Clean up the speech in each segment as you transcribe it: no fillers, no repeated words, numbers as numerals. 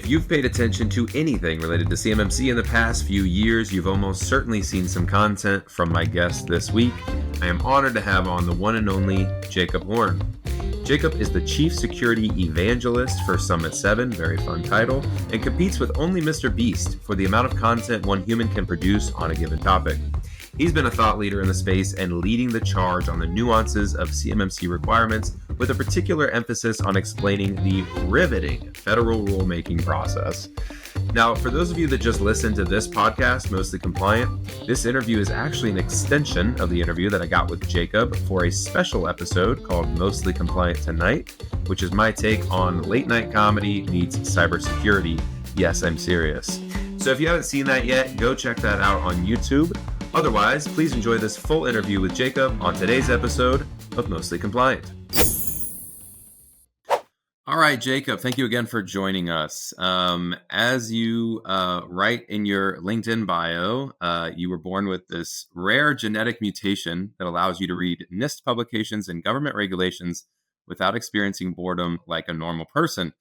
If you've paid attention to anything related to CMMC in the past few years, you've almost certainly seen some content from my guest this week. I am honored to have on the one and only Jacob Horne. Jacob is the Chief Security Evangelist for Summit 7, very fun title, and competes with only Mr. Beast for the amount of content one human can produce on a given topic. He's been a thought leader in the space and leading the charge on the nuances of CMMC requirements, with a particular emphasis on explaining the riveting federal rulemaking process. Now, for those of you that just listened to this podcast, Mostly Compliant, this interview is actually an extension of the interview that I got with Jacob for a special episode called Mostly Compliant Tonight, which is my take on late night comedy meets cybersecurity. Yes, I'm serious. So if you haven't seen that yet, go check that out on YouTube. Otherwise, please enjoy this full interview with Jacob on today's episode of Mostly Compliant. All right, Jacob, thank you again for joining us. As you write in your LinkedIn bio, you were born with this rare genetic mutation that allows you to read NIST publications and government regulations without experiencing boredom like a normal person.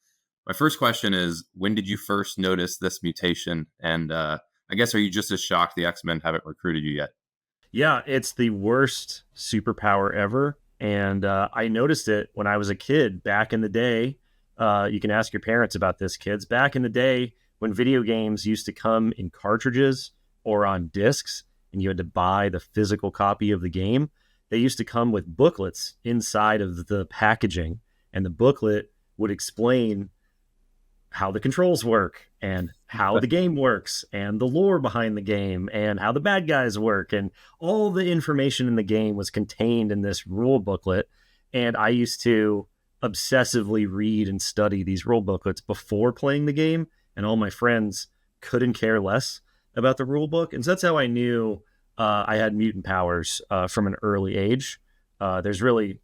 My first question is, when did you first notice this mutation? And I guess, are you just as shocked the X-Men haven't recruited you yet? Yeah, it's the worst superpower ever. And I noticed it when I was a kid back in the day. You can ask your parents about this, kids. Back in the day when video games used to come in cartridges or on discs, and you had to buy the physical copy of the game, they used to come with booklets inside of the packaging. And the booklet would explain how the controls work and how the game works and the lore behind the game and how the bad guys work. And all the information in the game was contained in this rule booklet. And I used to obsessively read and study these rule booklets before playing the game. And all my friends couldn't care less about the rule book. And so that's how I knew I had mutant powers from an early age. There's really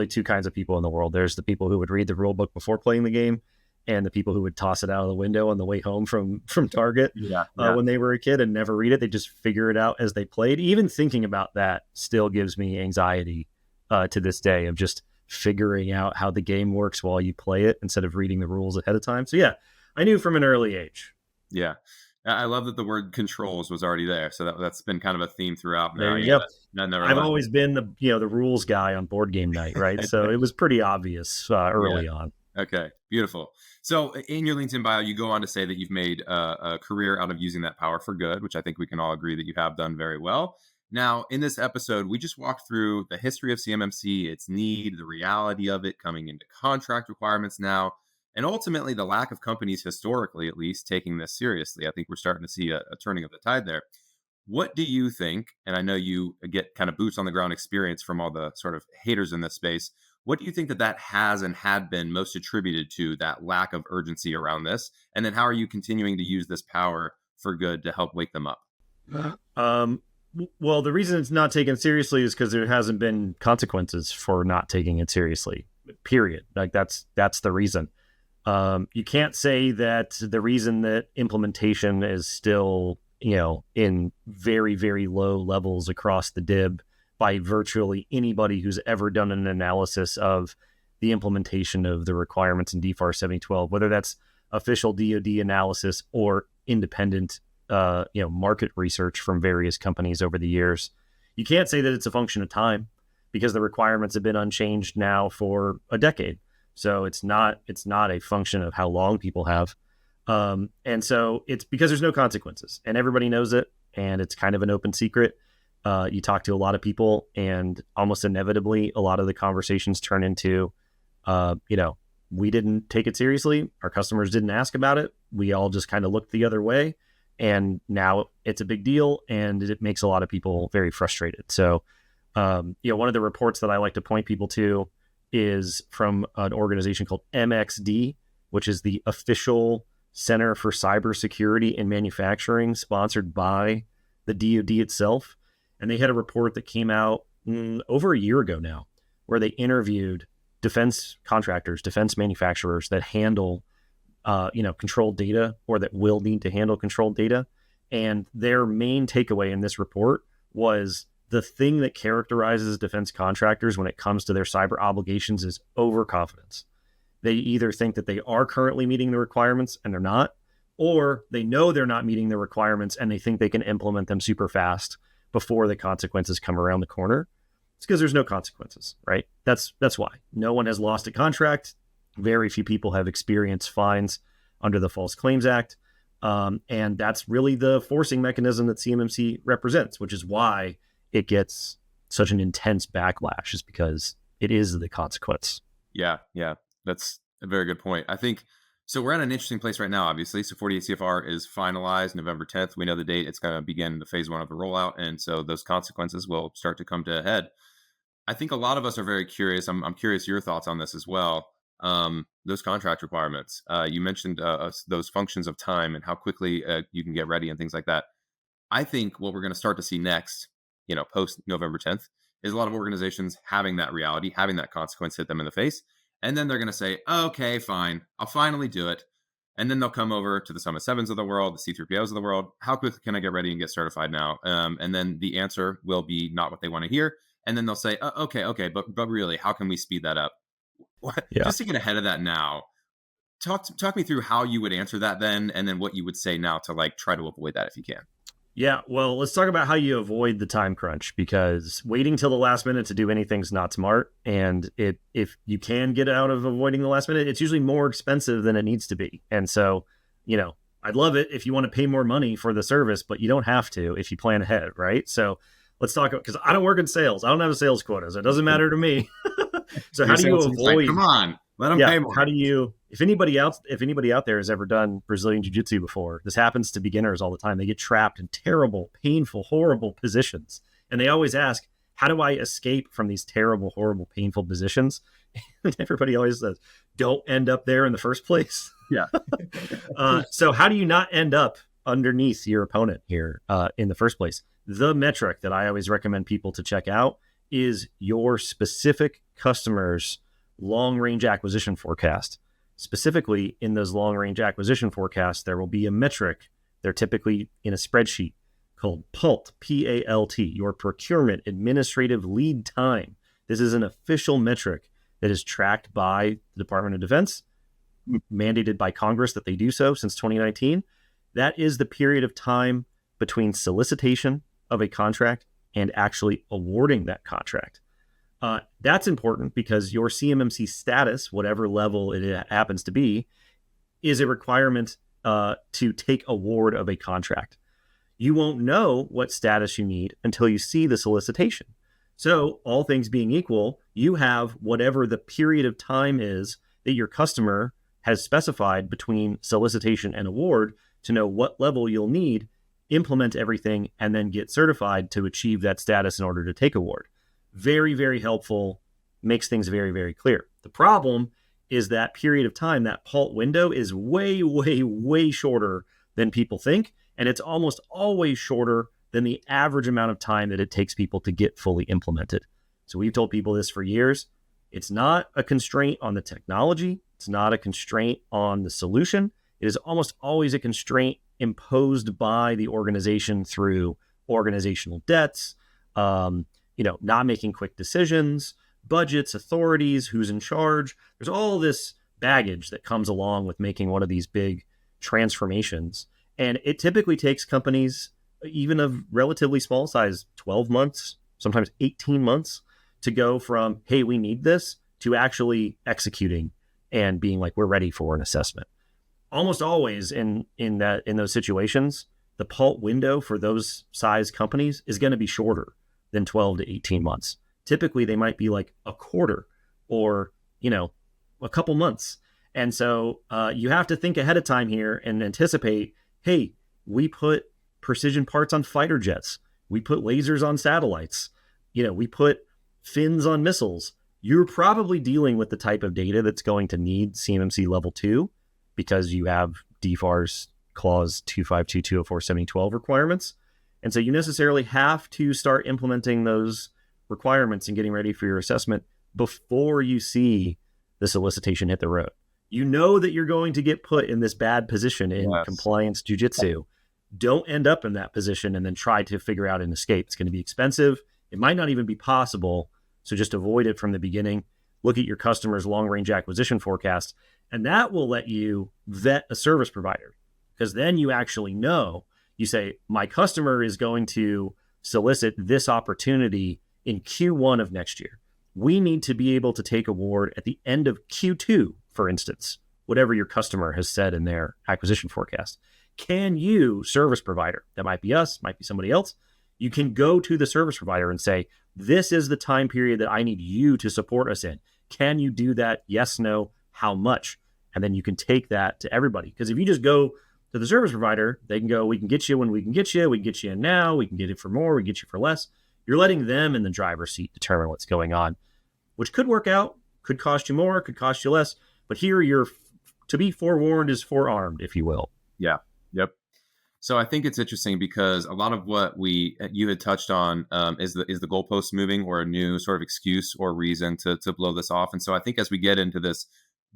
two kinds of people in the world. There's the people who would read the rule book before playing the game, and the people who would toss it out of the window on the way home from Target when they were a kid and never read it. They just figure it out as they played. Even thinking about that still gives me anxiety to this day, of just figuring out how the game works while you play it instead of reading the rules ahead of time. So yeah, I knew from an early age. Yeah. I love that the word controls was already there. So that's been kind of a theme throughout. There you go. I've always been the rules guy on board game night, right? So it was pretty obvious early on. Okay, beautiful. So in your LinkedIn bio, you go on to say that you've made a career out of using that power for good, which I think we can all agree that you have done very well. Now, in this episode, we just walked through the history of CMMC, its need, the reality of it coming into contract requirements now, and ultimately the lack of companies, historically at least, taking this seriously. I think we're starting to see a turning of the tide there. What do you think, and I know you get kind of boots on the ground experience from all the sort of haters in this space, what do you think that has and had been most attributed to that lack of urgency around this? And then how are you continuing to use this power for good to help wake them up? Well, the reason it's not taken seriously is because there hasn't been consequences for not taking it seriously, period. Like that's the reason. You can't say that the reason that implementation is still, in very, very low levels across the DIB by virtually anybody who's ever done an analysis of the implementation of the requirements in DFAR 7012, whether that's official DoD analysis or independent, market research from various companies over the years. You can't say that it's a function of time, because the requirements have been unchanged now for a decade. So it's not a function of how long people have. And so it's because there's no consequences and everybody knows it, and it's kind of an open secret. You talk to a lot of people, and almost inevitably, a lot of the conversations turn into, we didn't take it seriously. Our customers didn't ask about it. We all just kind of looked the other way. And now it's a big deal, and it makes a lot of people very frustrated. So, one of the reports that I like to point people to is from an organization called MXD, which is the official Center for Cybersecurity and Manufacturing, sponsored by the DoD itself. And they had a report that came out over a year ago now, where they interviewed defense contractors, defense manufacturers that handle, controlled data, or that will need to handle controlled data. And their main takeaway in this report was the thing that characterizes defense contractors when it comes to their cyber obligations is overconfidence. They either think that they are currently meeting the requirements and they're not, or they know they're not meeting the requirements and they think they can implement them super fast before the consequences come around the corner. It's because there's no consequences, right? That's why. No one has lost a contract. Very few people have experienced fines under the False Claims Act. And that's really the forcing mechanism that CMMC represents, which is why it gets such an intense backlash, is because it is the consequence. Yeah. That's a very good point. I think, so we're at an interesting place right now, obviously. So 48 CFR is finalized November 10th. We know the date. It's going to begin the phase 1 of the rollout. And so those consequences will start to come to a head. I think a lot of us are very curious. I'm curious your thoughts on this as well. Those contract requirements. You mentioned those functions of time and how quickly you can get ready and things like that. I think what we're going to start to see next, post November 10th, is a lot of organizations having that reality, having that consequence hit them in the face. And then they're going to say, okay, fine, I'll finally do it. And then they'll come over to the Summit 7s of the world, the C3POs of the world. How quickly can I get ready and get certified now? And then the answer will be not what they want to hear. And then they'll say, okay, but really, how can we speed that up? Yeah. Just to get ahead of that now, talk me through how you would answer that then, and then what you would say now to try to avoid that if you can. Yeah, well, let's talk about how you avoid the time crunch, because waiting till the last minute to do anything's not smart. And if you can get out of avoiding the last minute, it's usually more expensive than it needs to be. And so, I'd love it if you want to pay more money for the service, but you don't have to if you plan ahead, right? So let's talk about, because I don't work in sales. I don't have a sales quota, so it doesn't matter to me. So how do you avoid? Come on, let them pay more. How do you? If anybody out there has ever done Brazilian Jiu-Jitsu before, this happens to beginners all the time. They get trapped in terrible, painful, horrible positions, and they always ask, "How do I escape from these terrible, horrible, painful positions?" And everybody always says, "Don't end up there in the first place." Yeah. So how do you not end up underneath your opponent here in the first place? The metric that I always recommend people to check out is your specific customer's long-range acquisition forecast. Specifically, in those long-range acquisition forecasts, there will be a metric. They're typically in a spreadsheet called PALT, P-A-L-T, your procurement administrative lead time. This is an official metric that is tracked by the Department of Defense, mandated by Congress that they do so since 2019. That is the period of time between solicitation of a contract and actually awarding that contract. That's important because your CMMC status, whatever level it happens to be, is a requirement to take award of a contract. You won't know what status you need until you see the solicitation. So all things being equal, you have whatever the period of time is that your customer has specified between solicitation and award to know what level you'll need, implement everything, and then get certified to achieve that status in order to take award. Very, very helpful, makes things very, very clear. The problem is that period of time, that PALT window, is way, way, way shorter than people think. And it's almost always shorter than the average amount of time that it takes people to get fully implemented. So we've told people this for years. It's not a constraint on the technology. It's not a constraint on the solution. It is almost always a constraint imposed by the organization through organizational debts, not making quick decisions, budgets, authorities, who's in charge. There's all this baggage that comes along with making one of these big transformations. And it typically takes companies, even of relatively small size, 12 months, sometimes 18 months, to go from, hey, we need this, to actually executing and being like, we're ready for an assessment. Almost always in those situations, the PALT window for those size companies is going to be shorter than 12 to 18 months. Typically, they might be like a quarter or, a couple months. And so you have to think ahead of time here and anticipate, hey, we put precision parts on fighter jets. We put lasers on satellites. We put fins on missiles. You're probably dealing with the type of data that's going to need CMMC level 2 because you have DFARS clause 252, 204, 7012 requirements. And so you necessarily have to start implementing those requirements and getting ready for your assessment before you see the solicitation hit the road. You know that you're going to get put in this bad position in compliance jiu-jitsu. Don't end up in that position and then try to figure out an escape. It's going to be expensive. It might not even be possible. So just avoid it from the beginning. look at your customer's long-range acquisition forecast, and that will let you vet a service provider, because then you actually know, you say, my customer is going to solicit this opportunity in Q1 of next year. We need to be able to take award at the end of Q2, for instance, whatever your customer has said in their acquisition forecast. Can you, service provider, that might be us, might be somebody else, you can go to the service provider and say, this is the time period that I need you to support us in. Can you do that? Yes, no, how much? And then you can take that to everybody. Because if you just go to the service provider, they can go, we can get you when we can get you in now, we can get it for more, we can get you for less. You're letting them in the driver's seat determine what's going on, which could work out, could cost you more, could cost you less. But here you're, to be forewarned is forearmed, if you will. Yeah. Yep. So I think it's interesting because a lot of what you had touched on is the goalpost moving, or a new sort of excuse or reason to blow this off. And so I think as we get into this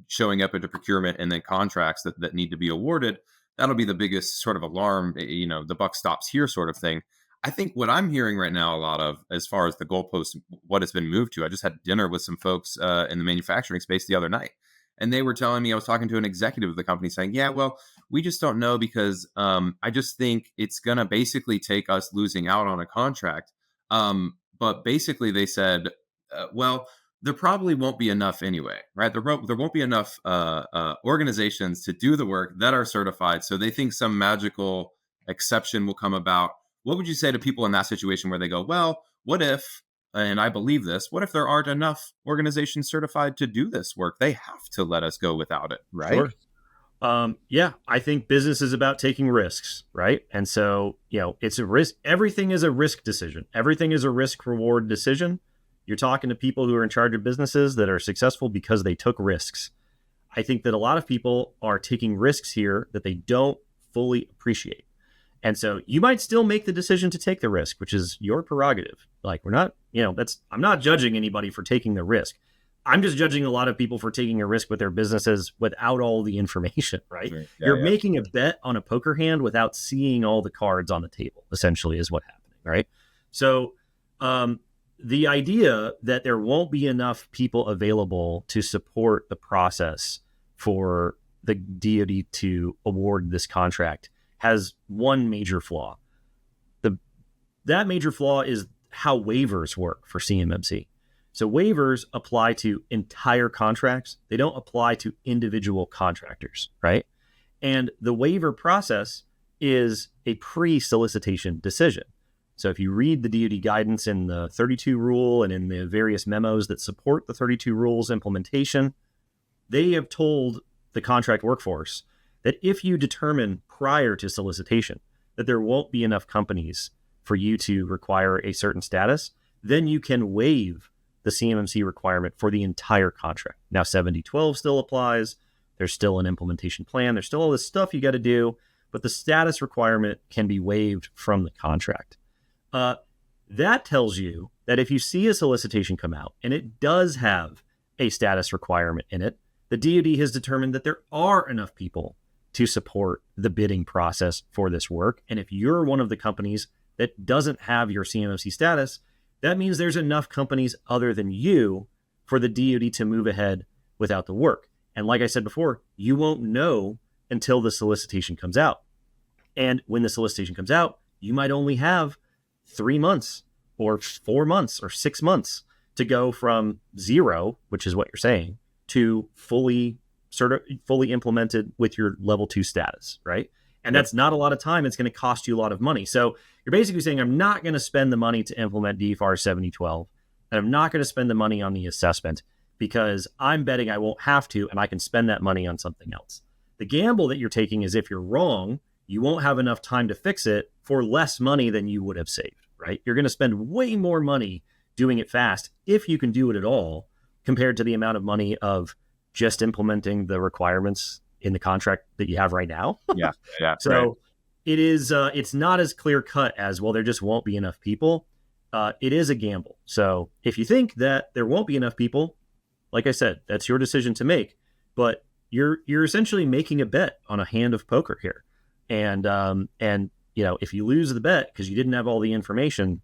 showing up into procurement and then contracts that need to be awarded, that'll be the biggest sort of alarm, the buck stops here sort of thing. I think what I'm hearing right now a lot of, as far as the goalpost, what it's been moved to, I just had dinner with some folks in the manufacturing space the other night. And they were telling me, I was talking to an executive of the company saying, yeah, well, we just don't know because I just think it's going to basically take us losing out on a contract. But basically they said, well, there probably won't be enough anyway, right? There won't be enough organizations to do the work that are certified. So they think some magical exception will come about. What would you say to people in that situation where they go, well, what if, and I believe this, what if there aren't enough organizations certified to do this work? They have to let us go without it, right? Sure. Yeah, I think business is about taking risks, right? And so, it's a risk. Everything is a risk decision. Everything is a risk reward decision. You're talking to people who are in charge of businesses that are successful because they took risks. I think that a lot of people are taking risks here that they don't fully appreciate. And so you might still make the decision to take the risk, which is your prerogative. Like, we're not, I'm not judging anybody for taking the risk. I'm just judging a lot of people for taking a risk with their businesses without all the information, right? Sure. Yeah, You're making a bet on a poker hand without seeing all the cards on the table, essentially, is what's happening, right? So the idea that there won't be enough people available to support the process for the DoD to award this contract has one major flaw. That major flaw is how waivers work for CMMC. So waivers apply to entire contracts. They don't apply to individual contractors, right? And the waiver process is a pre-solicitation decision. So if you read the DoD guidance in the 32 rule and in the various memos that support the 32 rules implementation, they have told the contract workforce that if you determine prior to solicitation that there won't be enough companies for you to require a certain status, then you can waive the CMMC requirement for the entire contract. Now, 7012 still applies. There's still an implementation plan. There's still all this stuff you got to do, but the status requirement can be waived from the contract. That tells you that if you see a solicitation come out and it does have a status requirement in it, the DoD has determined that there are enough people to support the bidding process for this work. And if you're one of the companies that doesn't have your CMMC status, that means there's enough companies other than you for the DoD to move ahead without the work. And like I said before, you won't know until the solicitation comes out. And when the solicitation comes out, you might only have 3 months or 4 months or 6 months to go from zero, which is what you're saying, to fully implemented with your level 2 status, right? And that's not a lot of time. It's going to cost you a lot of money. So you're basically saying, I'm not going to spend the money to implement DFAR 7012, and I'm not going to spend the money on the assessment because I'm betting I won't have to, and I can spend that money on something else. The gamble that you're taking is if you're wrong, you won't have enough time to fix it for less money than you would have saved, right? You're going to spend way more money doing it fast, if you can do it at all, compared to the amount of money of just implementing the requirements in the contract that you have right now. Yeah. So right. It is, it's not as clear cut as, well, there just won't be enough people. It is a gamble. So if you think that there won't be enough people, like I said, that's your decision to make, but you're essentially making a bet on a hand of poker here. And if you lose the bet because you didn't have all the information,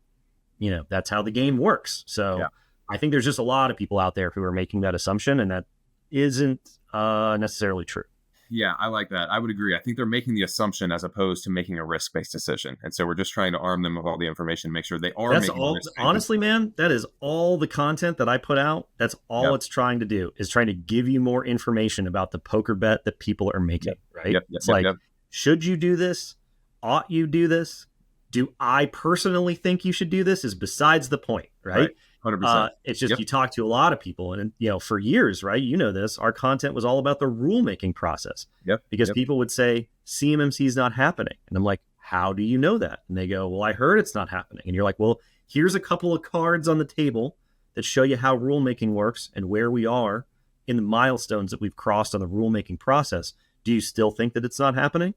that's how the game works. So I think there's just a lot of people out there who are making that assumption, and that isn't necessarily true. Yeah, I like that. I would agree. I think they're making the assumption as opposed to making a risk-based decision. And so we're just trying to arm them with all the information, make sure they are That's making all. Honestly, man, that is all the content that I put out. That's all it's trying to do, is trying to give you more information about the poker bet that people are making, right? It's like, should you do this? Ought you do this? Do I personally think you should do this? Is besides the point, right? 100%. It's just you talk to a lot of people, and for years, right? This, our content was all about the rulemaking process. Because people would say CMMC is not happening, and I'm like, how do you know that? And they go, well, I heard it's not happening. And you're like, well, here's a couple of cards on the table that show you how rulemaking works and where we are in the milestones that we've crossed on the rulemaking process. Do you still think that it's not happening?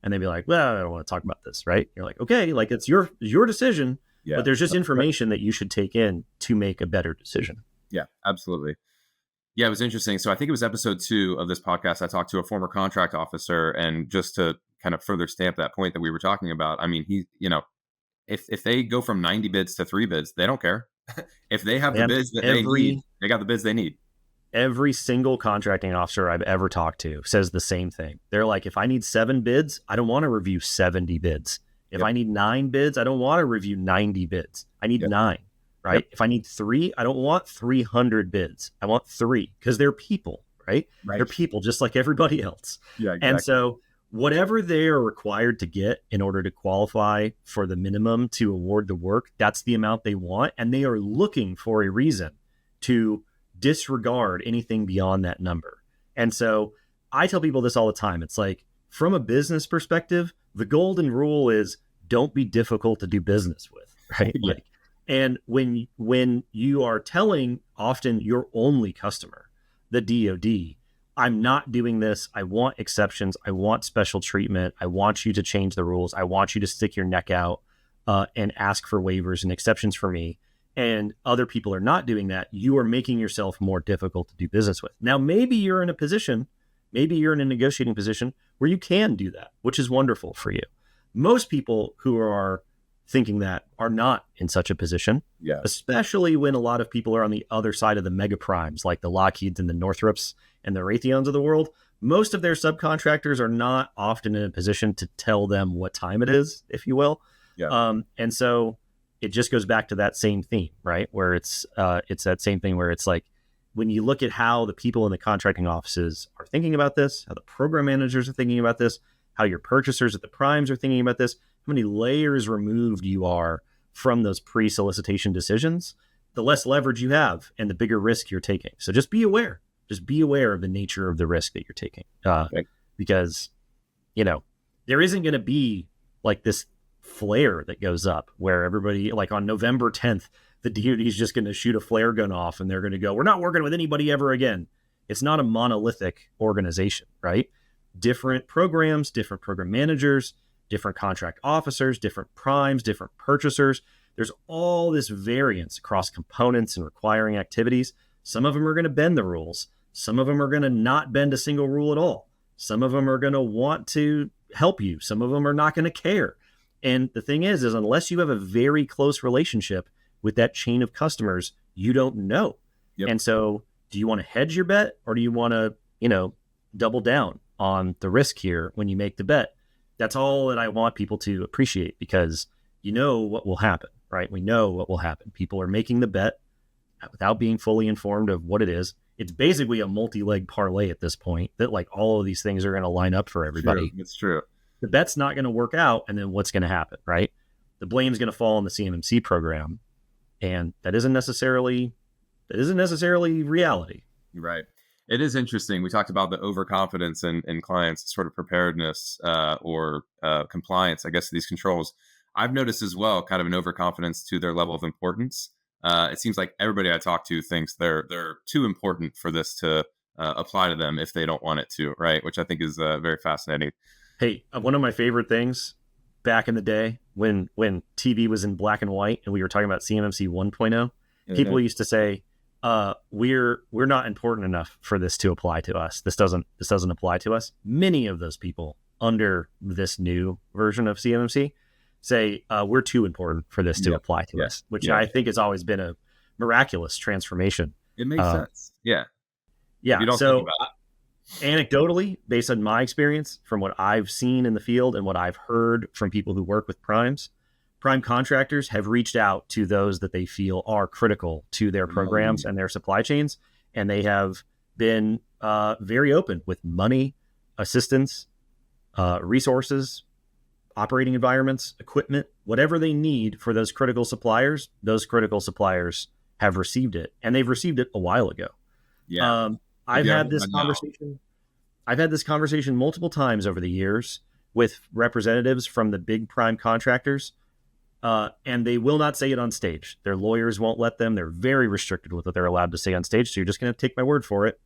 And they'd be like, well, I don't want to talk about this, right? You're like, okay, like it's your decision. But there's just information that you should take in to make a better decision. Yeah, absolutely. Yeah, it was interesting. So I think it was episode 2 of this podcast. I talked to a former contract officer, and just to kind of further stamp that point that we were talking about, I mean, if they go from 90 bids to 3 bids, they don't care. If they have the bids that they need, they got the bids they need. Every single contracting officer I've ever talked to says the same thing. They're like, if I need 7 bids, I don't want to review 70 bids. If I need 9 bids, I don't want to review 90 bids. I need 9, right? If I need 3, I don't want 300 bids. I want 3, because they're people, right? They're people just like everybody else. Yeah, exactly. And so whatever they are required to get in order to qualify for the minimum to award the work, that's the amount they want. And they are looking for a reason to disregard anything beyond that number. And so I tell people this all the time. It's like, from a business perspective, the golden rule is don't be difficult to do business with, right? Like, and when you are telling often your only customer, the DoD, I'm not doing this. I want exceptions. I want special treatment. I want you to change the rules. I want you to stick your neck out and ask for waivers and exceptions for me. And other people are not doing that. You are making yourself more difficult to do business with. Now, maybe you're in a negotiating position where you can do that, which is wonderful for you. Most people who are thinking that are not in such a position, especially when a lot of people are on the other side of the mega primes, like the Lockheeds and the Northrops and the Raytheons of the world. Most of their subcontractors are not often in a position to tell them what time it is, if you will. And so it just goes back to that same theme, right? Where it's that same thing where it's like, when you look at how the people in the contracting offices are thinking about this, how the program managers are thinking about this, how your purchasers at the primes are thinking about this, how many layers removed you are from those pre-solicitation decisions, the less leverage you have and the bigger risk you're taking. So just be aware. Just be aware of the nature of the risk that you're taking. Because, there isn't going to be like this flare that goes up where everybody, like on November 10th, the DoD is just going to shoot a flare gun off and they're going to go, we're not working with anybody ever again. It's not a monolithic organization, right? Different programs, different program managers, different contract officers, different primes, different purchasers. There's all this variance across components and requiring activities. Some of them are going to bend the rules. Some of them are going to not bend a single rule at all. Some of them are going to want to help you. Some of them are not going to care. And the thing is unless you have a very close relationship with that chain of customers, you don't know. And so do you want to hedge your bet, or do you want to, double down on the risk here when you make the bet? That's all that I want people to appreciate, because what will happen, right? We know what will happen. People are making the bet without being fully informed of what it is. It's basically a multi-leg parlay at this point that like all of these things are going to line up for everybody. It's true. The bet's not going to work out. And then what's going to happen, right? The blame's going to fall on the CMMC program. And that isn't necessarily reality. Right. It is interesting. We talked about the overconfidence in clients' sort of preparedness or compliance, I guess, to these controls. I've noticed as well kind of an overconfidence to their level of importance. It seems like everybody I talk to thinks they're too important for this to apply to them if they don't want it to, right? Which I think is very fascinating. Hey, one of my favorite things back in the day when TV was in black and white and we were talking about CMMC 1.0, people used to say, we're not important enough for this to apply to us. This doesn't apply to us. Many of those people under this new version of CMMC say we're too important for this to apply to us, which I think has always been a miraculous transformation. It makes sense. Yeah. If Yeah. you don't think So about anecdotally, based on my experience, from what I've seen in the field and what I've heard from people who work with primes, prime contractors have reached out to those that they feel are critical to their programs and their supply chains. And they have been very open with money, assistance, resources, operating environments, equipment, whatever they need for those critical suppliers have received it. And they've received it a while ago. yeah. I've had this conversation. I've had this conversation multiple times over the years with representatives from the big prime contractors, and they will not say it on stage. Their lawyers won't let them. They're very restricted with what they're allowed to say on stage, so you're just going to take my word for it.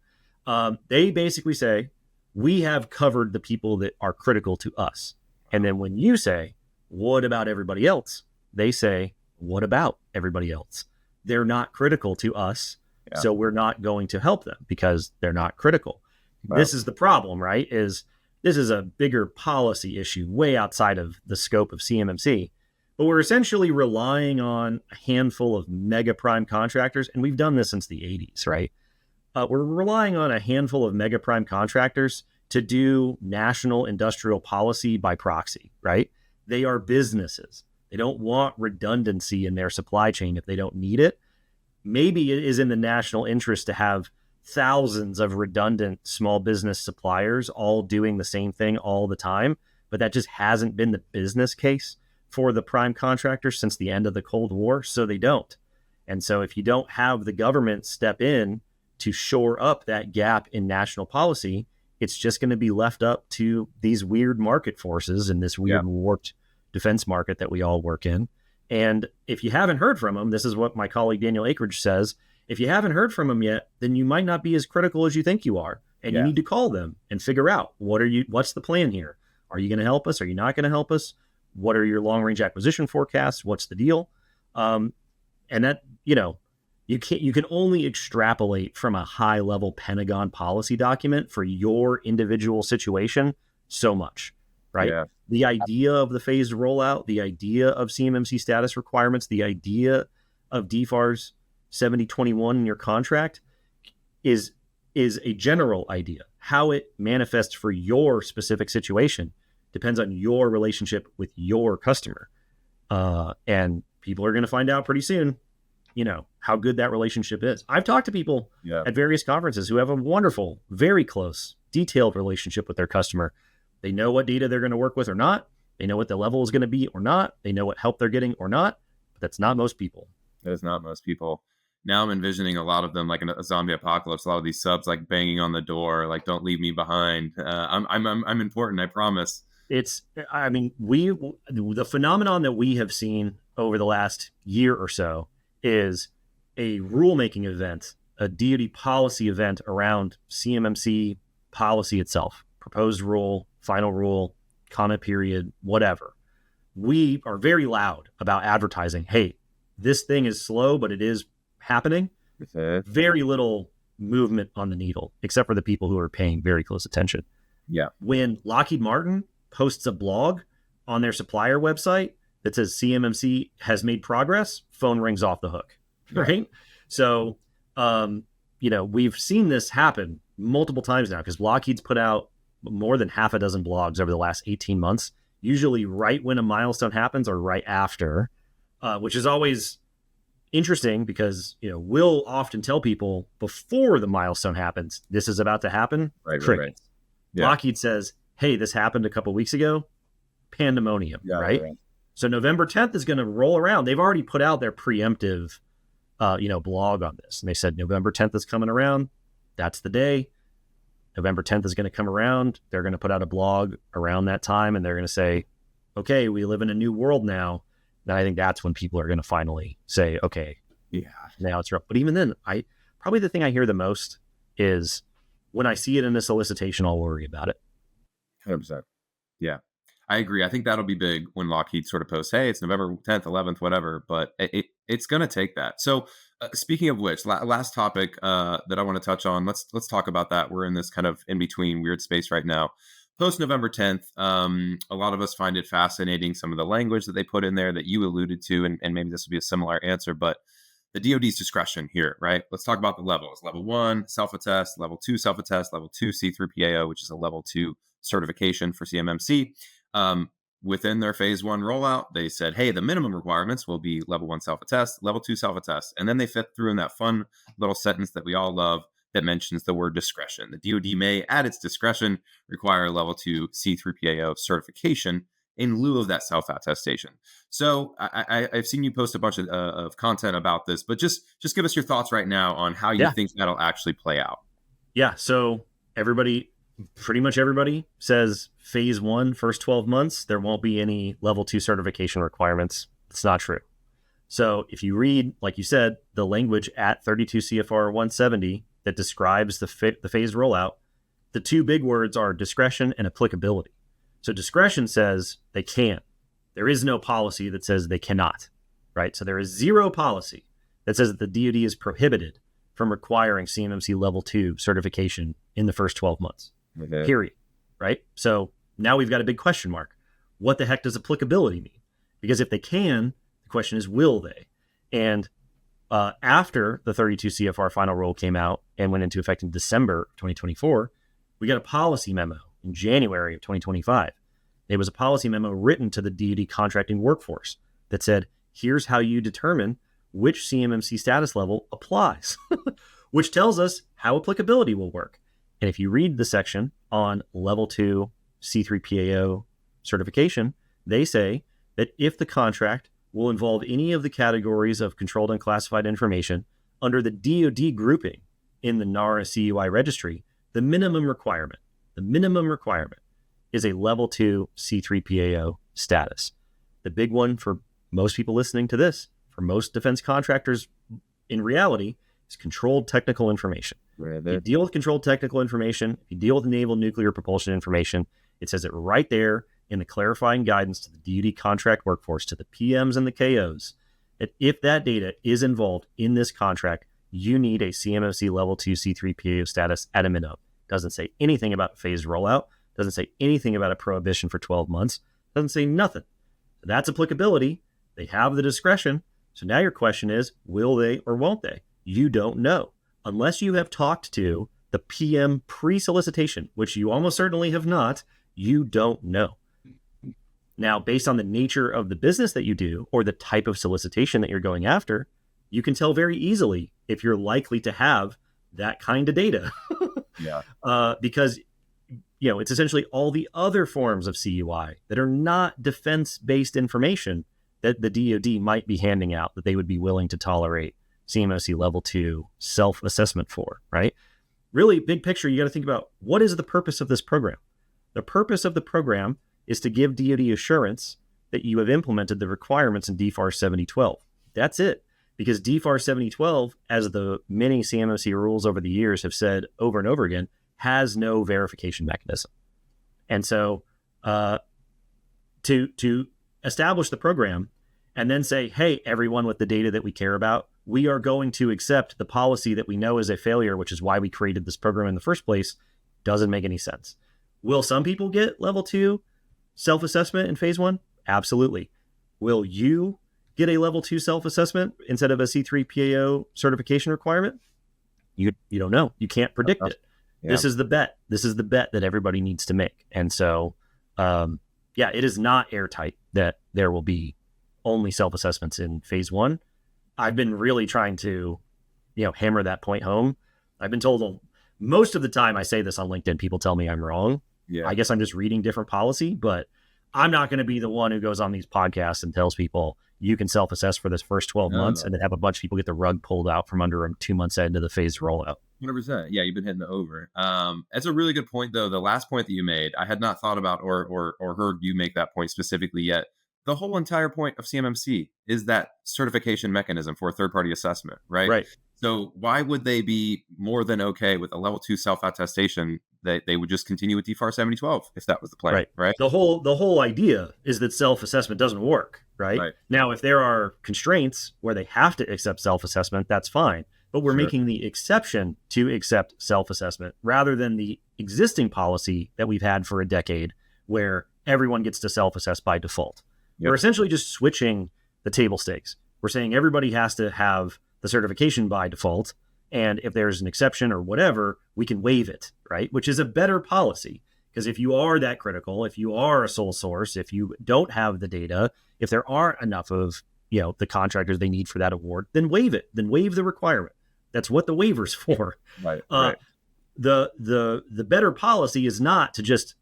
They basically say, we have covered the people that are critical to us. And then when you say, what about everybody else? They say, what about everybody else? They're not critical to us. Yeah. So we're not going to help them because they're not critical. Wow. This is the problem, right? This is a bigger policy issue way outside of the scope of CMMC. But we're essentially relying on a handful of mega prime contractors, and we've done this since the 80s, right? We're relying on a handful of mega prime contractors to do national industrial policy by proxy, right? They are businesses. They don't want redundancy in their supply chain if they don't need it. Maybe it is in the national interest to have thousands of redundant small business suppliers all doing the same thing all the time, but that just hasn't been the business case for the prime contractors since the end of the Cold War, so they don't. And so if you don't have the government step in to shore up that gap in national policy, it's just going to be left up to these weird market forces in this weird warped defense market that we all work in. And if you haven't heard from them, this is what my colleague Daniel Akridge says, if you haven't heard from them yet, then you might not be as critical as you think you are. And you need to call them and figure out, what's the plan here? Are you going to help us? Are you not going to help us? What are your long range acquisition forecasts? What's the deal? And that, you can only extrapolate from a high level Pentagon policy document for your individual situation so much, right? Yeah. The idea of the phased rollout, the idea of CMMC status requirements, the idea of DFARS 7021 in your contract is a general idea. How it manifests for your specific situation depends on your relationship with your customer. And people are going to find out pretty soon, how good that relationship is. I've talked to people at various conferences who have a wonderful, very close, detailed relationship with their customer. They know what data they're going to work with or not. They know what the level is going to be or not. They know what help they're getting or not. But that's not most people. That is not most people. Now I'm envisioning a lot of them like in a zombie apocalypse. A lot of these subs like banging on the door, like "Don't leave me behind. I'm important. I promise." The phenomenon that we have seen over the last year or so is a rulemaking event, a DoD policy event around CMMC policy itself, proposed rule, final rule, comment period, whatever. We are very loud about advertising. Hey, this thing is slow, but it is happening. Very little movement on the needle, except for the people who are paying very close attention. Yeah. When Lockheed Martin posts a blog on their supplier website that says CMMC has made progress, phone rings off the hook, right? So, we've seen this happen multiple times now because Lockheed's put out more than half a dozen blogs over the last 18 months, usually right when a milestone happens or right after, which is always interesting because, we'll often tell people before the milestone happens, this is about to happen. Right. Yeah. Lockheed says, hey, this happened a couple of weeks ago, pandemonium, right? So November 10th is going to roll around. They've already put out their preemptive, blog on this. And they said November 10th is coming around. That's the day. November 10th is going to come around. They're going to put out a blog around that time. And they're going to say, okay, we live in a new world now. And I think that's when people are going to finally say, okay, now it's rough. But even then, probably the thing I hear the most is when I see it in a solicitation, I'll worry about it. 100%. Yeah, I agree. I think that'll be big when Lockheed sort of posts, hey, it's November 10th, 11th, whatever, but it's going to take that. So speaking of which, last topic that I want to touch on, let's talk about that. We're in this kind of in between weird space right now. Post November 10th, a lot of us find it fascinating, some of the language that they put in there that you alluded to, and maybe this will be a similar answer, but the DoD's discretion here, right? Let's talk about the levels. Level 1, self-attest. Level 2, self-attest. Level 2, C3PAO, which is a level 2 certification for CMMC. Within their phase 1 rollout, they said, hey, the minimum requirements will be level 1 self-attest, level 2 self-attest. And then they fit through in that fun little sentence that we all love that mentions the word discretion. The DoD may, at its discretion, require level 2 C3PAO certification in lieu of that self-attestation. So I've seen you post a bunch of content about this, but just give us your thoughts right now on how you think that'll actually play out. Yeah. So pretty much everybody says phase 1, first 12 months, there won't be any level 2 certification requirements. It's not true. So if you read, like you said, the language at 32 CFR 170 that describes the phased rollout, the two big words are discretion and applicability. So discretion says they can. There is no policy that says they cannot, right? So there is zero policy that says that the DoD is prohibited from requiring CMMC level 2 certification in the first 12 months, period, right? So now we've got a big question mark. What the heck does applicability mean? Because if they can, the question is, will they? And after the 32 CFR final rule came out and went into effect in December 2024, we got a policy memo in January of 2025. It was a policy memo written to the DoD contracting workforce that said, here's how you determine which CMMC status level applies, which tells us how applicability will work. And if you read the section on level 2 C3PAO certification, they say that if the contract will involve any of the categories of controlled and classified information under the DoD grouping in the NARA CUI registry, the minimum requirement is a level 2 C3PAO status. The big one for most people listening to this, for most defense contractors in reality, is controlled technical information. If you deal with controlled technical information, if you deal with naval nuclear propulsion information, it says it right there in the clarifying guidance to the DoD contract workforce, to the PMs and the KOs, that if that data is involved in this contract, you need a CMMC level 2 C3PAO status at a minimum. Doesn't say anything about phased rollout, doesn't say anything about a prohibition for 12 months, doesn't say nothing. So that's applicability. They have the discretion. So now your question is, will they or won't they? You don't know. Unless you have talked to the PM pre-solicitation, which you almost certainly have not, you don't know. Now, based on the nature of the business that you do or the type of solicitation that you're going after, you can tell very easily if you're likely to have that kind of data. Because it's essentially all the other forms of CUI that are not defense-based information that the DoD might be handing out that they would be willing to tolerate CMMC level 2 self-assessment for, right? Really, big picture, you got to think about, what is the purpose of this program? The purpose of the program is to give DoD assurance that you have implemented the requirements in DFAR 7012. That's it. Because DFAR 7012, as the many CMMC rules over the years have said over and over again, has no verification mechanism. And so to establish the program and then say, hey, everyone with the data that we care about, we are going to accept the policy that we know is a failure, which is why we created this program in the first place, doesn't make any sense. Will some people get level 2 self-assessment in phase 1? Absolutely. Will you get a level 2 self-assessment instead of a C3PAO certification requirement? You don't know. You can't predict it. Yeah. This is the bet. This is the bet that everybody needs to make. And so, it is not airtight that there will be only self-assessments in phase 1. I've been really trying to, hammer that point home. I've been told most of the time I say this on LinkedIn, people tell me I'm wrong. Yeah. I guess I'm just reading different policy, but I'm not going to be the one who goes on these podcasts and tells people you can self-assess for this first 12 months and then have a bunch of people get the rug pulled out from under them 2 months into the phased rollout. 100%. Yeah, you've been hitting the over. That's a really good point, though. The last point that you made, I had not thought about or heard you make that point specifically yet. The whole entire point of CMMC is that certification mechanism for a third-party assessment, right? Right. So why would they be more than okay with a level 2 self-attestation that they would just continue with DFAR 7012 if that was the plan, right? The whole idea is that self-assessment doesn't work, right? Now, if there are constraints where they have to accept self-assessment, that's fine. But we're making the exception to accept self-assessment rather than the existing policy that we've had for a decade where everyone gets to self-assess by default. Yep. We're essentially just switching the table stakes. We're saying everybody has to have the certification by default. And if there's an exception or whatever, we can waive it, right? Which is a better policy. Because if you are that critical, if you are a sole source, if you don't have the data, if there aren't enough of the contractors they need for that award, then waive it. Then waive the requirement. That's what the waiver's for. Right. The better policy is not to just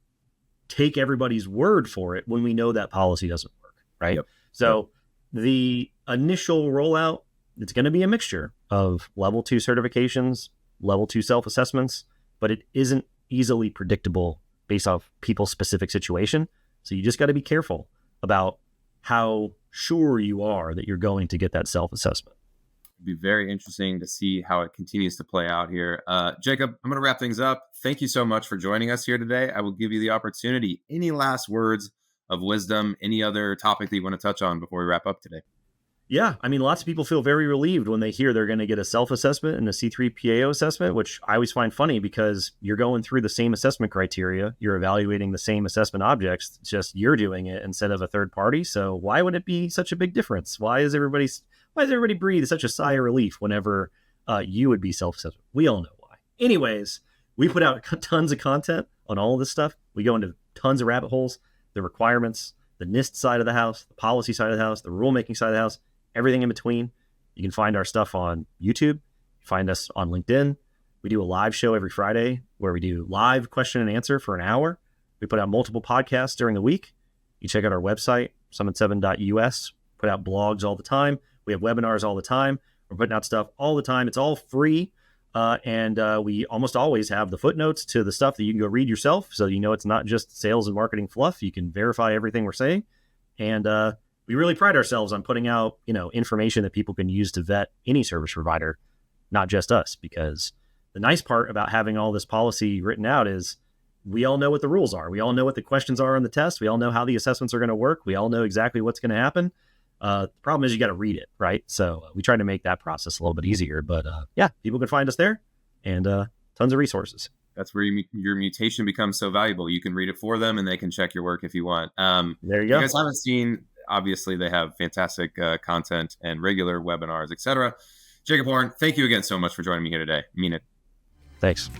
take everybody's word for it when we know that policy doesn't work, right? Yep. So the initial rollout, it's going to be a mixture of level 2 certifications, level 2 self-assessments, but it isn't easily predictable based off people's specific situation. So you just got to be careful about how sure you are that you're going to get that self-assessment. It'd be very interesting to see how it continues to play out here. Jacob, I'm going to wrap things up. Thank you so much for joining us here today. I will give you the opportunity. Any last words of wisdom, any other topic that you want to touch on before we wrap up today? Yeah, I mean, lots of people feel very relieved when they hear they're going to get a self-assessment and a C3PAO assessment, which I always find funny because you're going through the same assessment criteria. You're evaluating the same assessment objects, it's just you're doing it instead of a third party. So why would it be such a big difference? Why does everybody breathe such a sigh of relief whenever you would be self-assessment? We all know why. Anyways, we put out tons of content on all of this stuff. We go into tons of rabbit holes, the requirements, the NIST side of the house, the policy side of the house, the rulemaking side of the house, everything in between. You can find our stuff on YouTube. Find us on LinkedIn. We do a live show every Friday where we do live question and answer for an hour. We put out multiple podcasts during the week. You check out our website, summit7.us. Put out blogs all the time. We have webinars all the time. We're putting out stuff all the time. It's all free. And we almost always have the footnotes to the stuff that you can go read yourself. So it's not just sales and marketing fluff. You can verify everything we're saying. And we really pride ourselves on putting out, information that people can use to vet any service provider, not just us. Because the nice part about having all this policy written out is we all know what the rules are. We all know what the questions are on the test. We all know how the assessments are going to work. We all know exactly what's going to happen. The problem is you got to read it, right? So we try to make that process a little bit easier. But people can find us there and tons of resources. That's where your mutation becomes so valuable. You can read it for them and they can check your work if you want. There you go. You guys haven't seen, obviously they have fantastic content and regular webinars, etc. Jacob Horne, thank you again so much for joining me here today. I mean it. Thanks.